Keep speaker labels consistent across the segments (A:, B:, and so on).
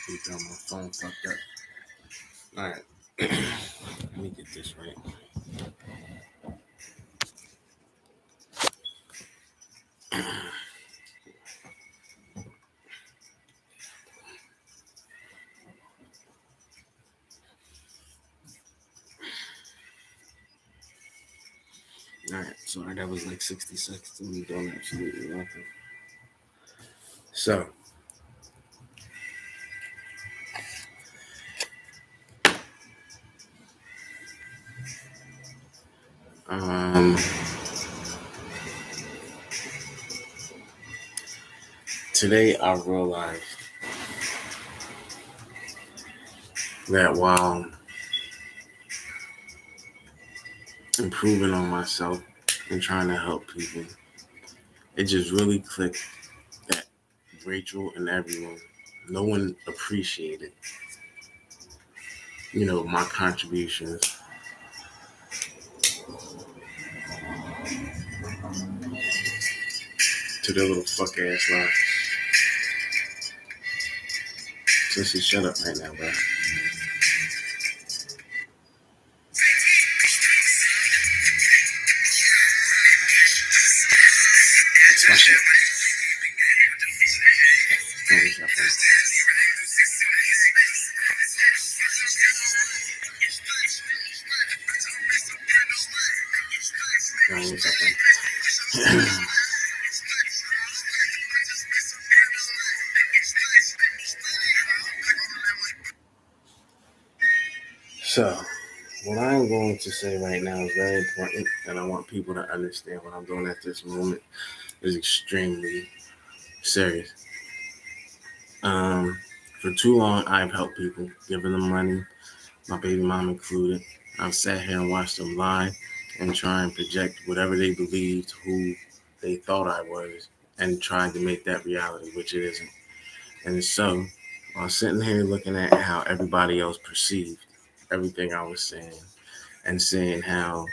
A: You got my phone fucked up. All right. Let me get this right. All right. Sorry, that was like 60 seconds of me doing absolutely nothing. So, um, today I realized that while improving on myself and trying to help people, it just really clicked that Rachel and everyone, no one appreciated, my contributions to their little fuck ass lives. Sissy, shut up right now, bro. It's my shit. No, it's not fun. No, it's not fun. So, what I'm going to say right now is very important, and I want people to understand what I'm doing at this moment is extremely serious. For too long, I've helped people, given them money, my baby mom included. I've sat here and watched them lie and try and project whatever they believed who they thought I was and trying to make that reality, which it isn't. And so, while sitting here looking at how everybody else perceived everything I was saying and seeing how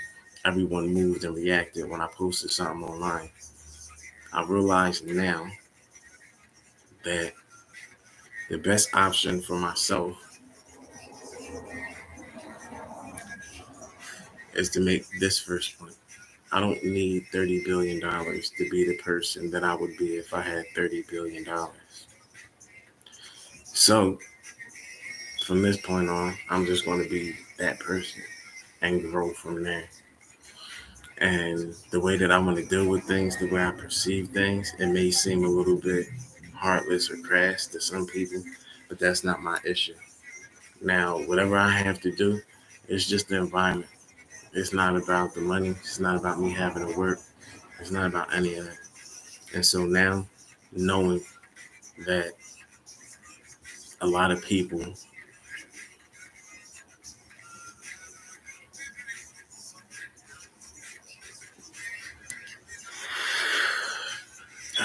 A: everyone moved and reacted when I posted something online, I realize now that the best option for myself is to make this first point. I don't need $30 billion to be the person that I would be if I had $30 billion. So from this point on, I'm just going to be that person and grow from there. And the way that I'm going to deal with things, the way I perceive things, it may seem a little bit heartless or crass to some people, but that's not my issue. Now, whatever I have to do, it's just the environment. It's not about the money. It's not about me having to work. It's not about any of that. And so now, knowing that a lot of people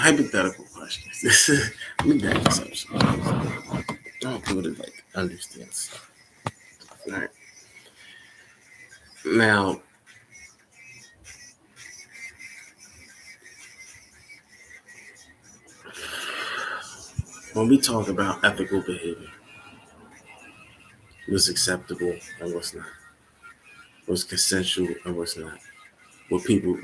A: hypothetical questions. This is let me back this up. So don't do it like understand stuff. All right. Now, when we talk about ethical behavior, what's acceptable and what's not, what's consensual and what's not, what people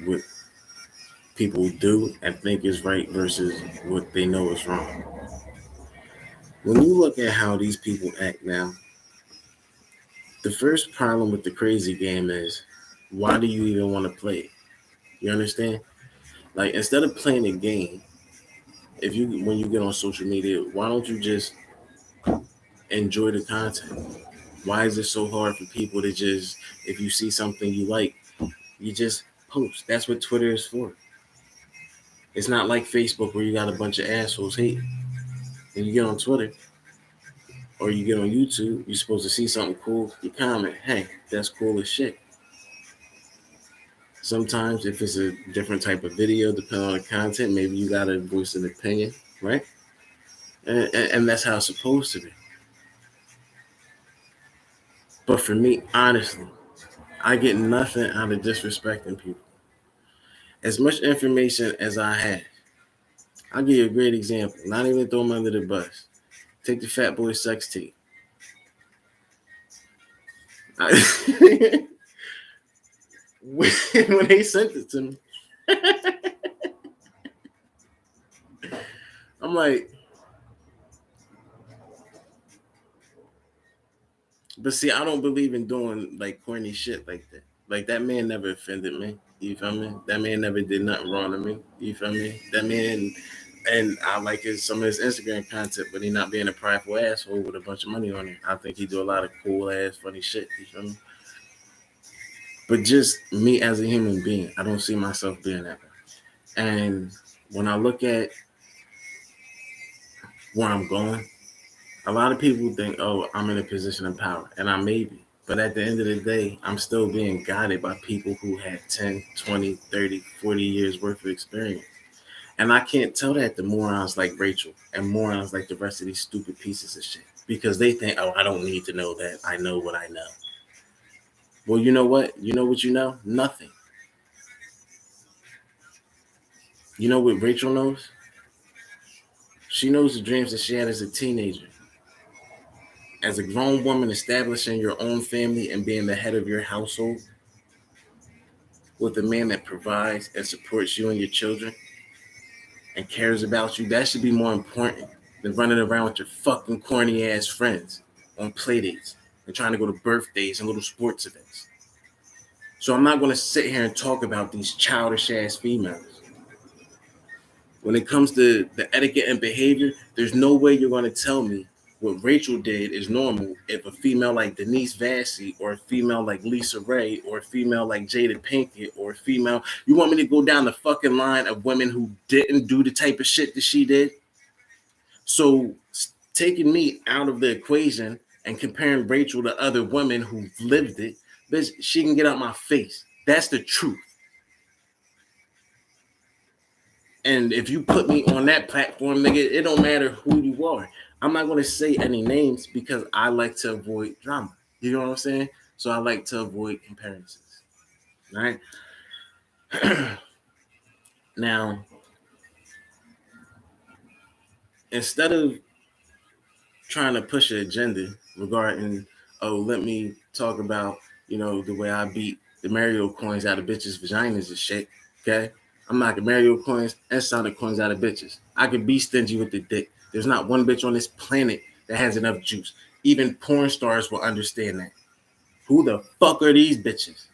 A: do and think is right versus what they know is wrong. When you look at how these people act now, the first problem with the crazy game is why do you even want to play it? You understand? Like instead of playing a game, if you when you get on social media, why don't you just enjoy the content? Why is it so hard for people to just if you see something you like, you just post? That's what Twitter is for. It's not like Facebook where you got a bunch of assholes hating. When you get on Twitter or you get on YouTube, you're supposed to see something cool, you comment, hey, that's cool as shit. Sometimes if it's a different type of video, depending on the content, maybe you got to voice an opinion, right? And that's how it's supposed to be. But for me, honestly, I get nothing out of disrespecting people. As much information as I have, I'll give you a great example. Not even throw them under the bus. Take the Fat Boy sex tape. When they sent it to me, I'm like, but see, I don't believe in doing like corny shit like that. Like that man never offended me. You feel me? That man never did nothing wrong to me. You feel me? That man, and I like some of his Instagram content, but he not being a prideful asshole with a bunch of money on it. I think he do a lot of cool ass funny shit. You feel me? But just me as a human being, I don't see myself being that way. And when I look at where I'm going, a lot of people think, oh, I'm in a position of power, and I may be. But at the end of the day, I'm still being guided by people who have 10, 20, 30, 40 years worth of experience. And I can't tell that to morons like Rachel and morons like the rest of these stupid pieces of shit because they think, oh, I don't need to know that. I know what I know. Well, you know what? You know what you know? Nothing. You know what Rachel knows? She knows the dreams that she had as a teenager. As a grown woman, establishing your own family and being the head of your household with a man that provides and supports you and your children and cares about you, that should be more important than running around with your fucking corny ass friends on play dates and trying to go to birthdays and little sports events. So I'm not going to sit here and talk about these childish ass females. When it comes to the etiquette and behavior, there's no way you're going to tell me what Rachel did is normal if a female like Denise Vassy or a female like Lisa Ray or a female like Jada Pinkett or a female, you want me to go down the fucking line of women who didn't do the type of shit that she did? So taking me out of the equation and comparing Rachel to other women who've lived it, bitch, she can get out my face. That's the truth. And if you put me on that platform, nigga, it don't matter who you are. I'm not going to say any names because I like to avoid drama. You know what I'm saying? So I like to avoid comparisons. All right. Now, instead of trying to push an agenda regarding, oh, let me talk about, the way I beat the Mario coins out of bitches' vaginas and shit. Okay. I'm knocking Mario coins and Sonic coins out of bitches. I could be stingy with the dick. There's not one bitch on this planet that has enough juice. Even porn stars will understand that. Who the fuck are these bitches?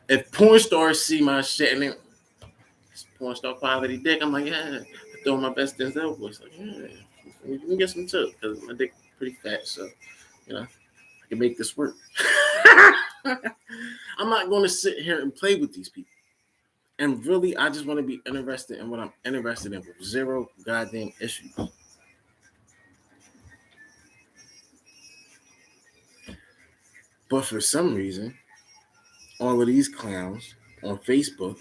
A: If porn stars see my shit and it's porn star quality dick, I'm like, yeah, I throw my best Denzel voice. Like, yeah, you can get some too, because my dick pretty fat, so I can make this work. I'm not going to sit here and play with these people. And really, I just want to be interested in what I'm interested in with zero goddamn issues. But for some reason, all of these clowns on Facebook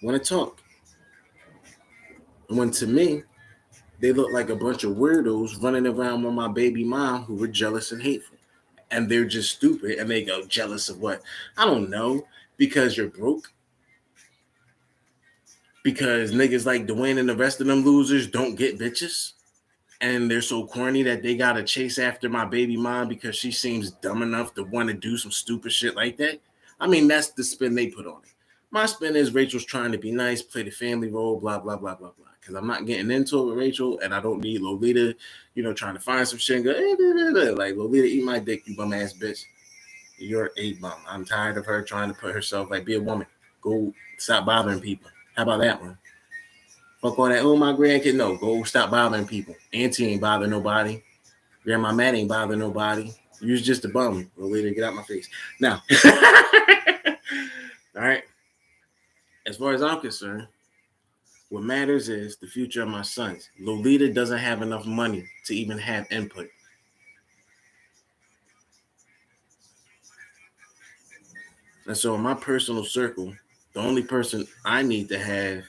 A: want to talk. When to me, they look like a bunch of weirdos running around with my baby mom who were jealous and hateful. And they're just stupid and they go, jealous of what? I don't know. Because you're broke? Because niggas like Dwayne and the rest of them losers don't get bitches? And they're so corny that they gotta chase after my baby mom because she seems dumb enough to want to do some stupid shit like that. I mean, that's the spin they put on it. My spin is Rachel's trying to be nice, play the family role, blah, blah, blah, blah, blah. Because I'm not getting into it with Rachel, and I don't need Lolita, trying to find some shit and go, like, Lolita, eat my dick, you bum ass bitch. You're a bum. I'm tired of her trying to put herself, like, be a woman. Go stop bothering people. How about that one? Fuck all that. Oh, my grandkid. No, go stop bothering people. Auntie ain't bother nobody. Grandma Matt ain't bother nobody. You're just a bum. Lolita, get out my face. Now, all right. As far as I'm concerned, what matters is the future of my sons. Lolita doesn't have enough money to even have input. And so in my personal circle, the only person I need to have,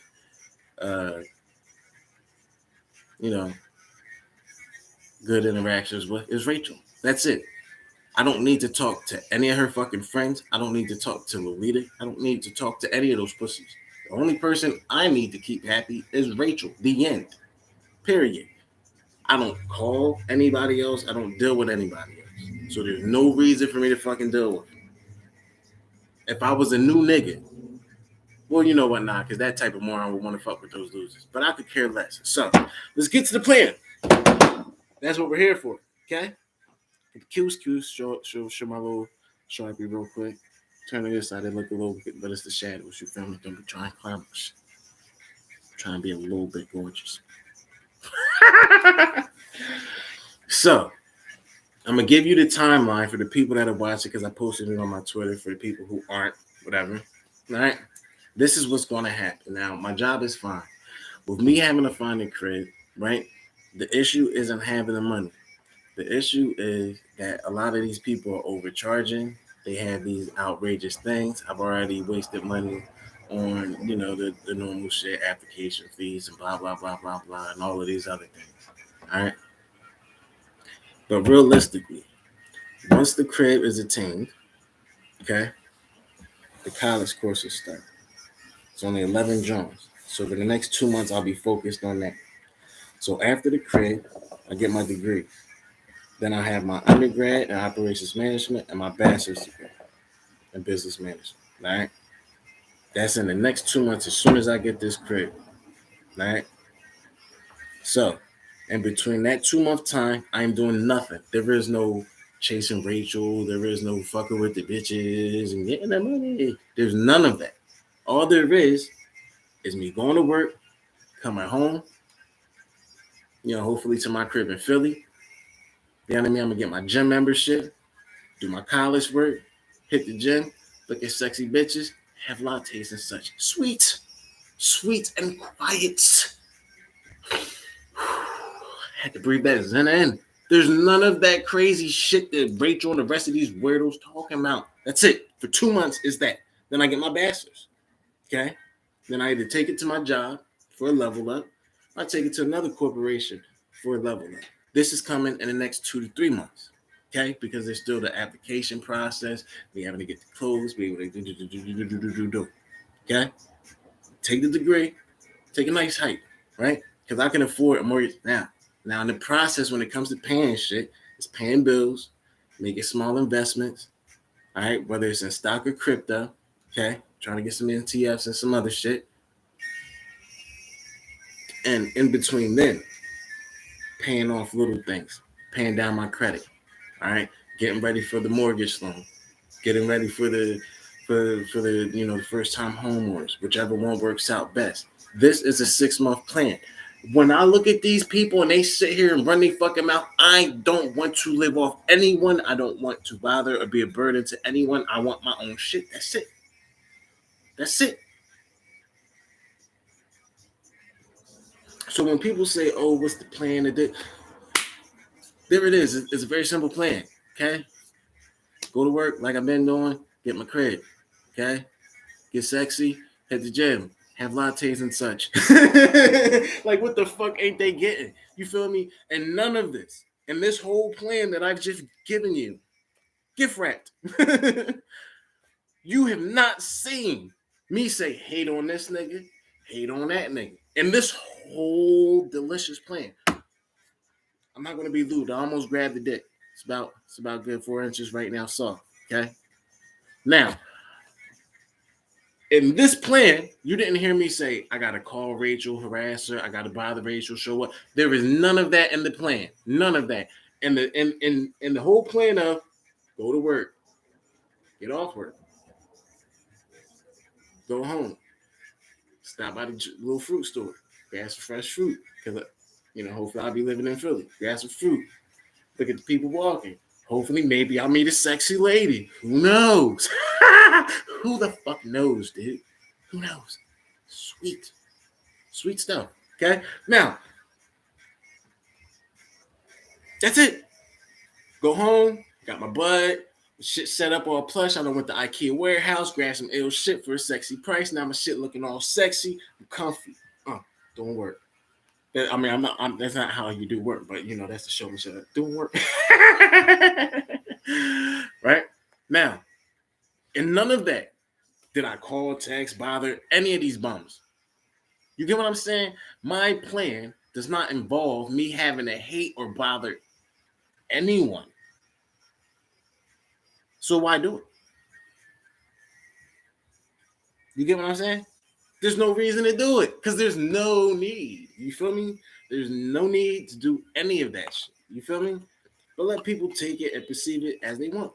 A: good interactions with is Rachel. That's it. I don't need to talk to any of her fucking friends. I don't need to talk to Lolita. I don't need to talk to any of those pussies. The only person I need to keep happy is Rachel. The end. Period. I don't call anybody else. I don't deal with anybody else. So there's no reason for me to fucking deal with them. If I was a new nigga, well, you know what, not because that type of moron would want to fuck with those losers. But I could care less. So let's get to the plan. That's what we're here for. Okay? Cues, show my little Sharpie real quick. Turn to this side, it look a little bit, but it's the shadows. You feel me? Don't be trying to climb. Trying to be a little bit gorgeous. So, I'm gonna give you the timeline for the people that are watching because I posted it on my Twitter for the people who aren't, whatever. All right, this is what's gonna happen. Now, my job is fine. With me having to find a crib, right? The issue isn't having the money. The issue is that a lot of these people are overcharging. They have these outrageous things. I've already wasted money on, the normal shit, application fees and blah, blah, blah, blah, blah, and all of these other things. All right. But realistically, once the crib is attained, okay, the college courses start. It's only 11 joints. So for the next 2 months, I'll be focused on that. So after the crib, I get my degree. Then I have my undergrad in operations management and my bachelor's degree in business management. All right. That's in the next 2 months as soon as I get this crib. All right. So, in between that 2 month time, I'm doing nothing. There is no chasing Rachel. There is no fucking with the bitches and getting that money. There's none of that. All there is me going to work, coming home, hopefully to my crib in Philly. You know what I mean? I'm going to get my gym membership, do my college work, hit the gym, look at sexy bitches, have lattes and such. Sweet and quiet. Had to breathe that zen in. There's none of that crazy shit that Rachel and the rest of these weirdos talking about. That's it. For 2 months is that. Then I get my bachelor's. Okay? Then I either take it to my job for a level up, or I take it to another corporation for a level up. This is coming in the next 2 to 3 months. Okay? Because there's still the application process. We having to get the clothes. We able to do. Okay? Take the degree. Take a nice hike. Right? Because I can afford a mortgage now. Now, in the process, when it comes to paying shit, it's paying bills, making small investments, all right, whether it's in stock or crypto, okay, trying to get some ETFs and some other shit. And in between then, paying off little things, paying down my credit, all right, getting ready for the mortgage loan, getting ready for the the first time homeowners, whichever one works out best. This is a 6-month plan. When I look at these people and they sit here and run their fucking mouth, I don't want to live off anyone. I don't want to bother or be a burden to anyone. I want my own shit. That's it. That's it. So when people say, oh, what's the plan? There it is. It's a very simple plan. Okay? Go to work like I've been doing. Get my crib. Okay? Get sexy. Hit the gym. Have lattes and such. Like, what the fuck ain't they getting? You feel me? And none of this, and this whole plan that I've just given you, gift wrapped, you have not seen me say hate on this nigga, hate on that nigga. And this whole delicious plan. I'm not gonna be lewd. I almost grabbed the dick. It's about good 4 inches right now, soft. Okay. Now, in this plan, you didn't hear me say, I got to call Rachel, harass her. I got to bother Rachel, show up. There is none of that in the plan. None of that. And the whole plan of go to work, get off work, go home, stop by the little fruit store, grab some fresh fruit. Because, hopefully I'll be living in Philly. Grab some fruit. Look at the people walking. Hopefully, maybe I'll meet a sexy lady. Who knows? Who the fuck knows, dude? Who knows? Sweet stuff. Okay? Now, that's it. Go home. Got my bud. Shit set up all plush. I done went to IKEA warehouse. Grabbed some ill shit for a sexy price. Now my shit looking all sexy. I'm comfy. Don't work. I mean, that's not how you do work, but that's to show me shit. Doing work. Right? Now, and none of that did I call, text, bother any of these bums. You get what I'm saying? My plan does not involve me having to hate or bother anyone. So why do it? You get what I'm saying? There's no reason to do it because there's no need. You feel me? There's no need to do any of that shit. You feel me? But let people take it and perceive it as they want.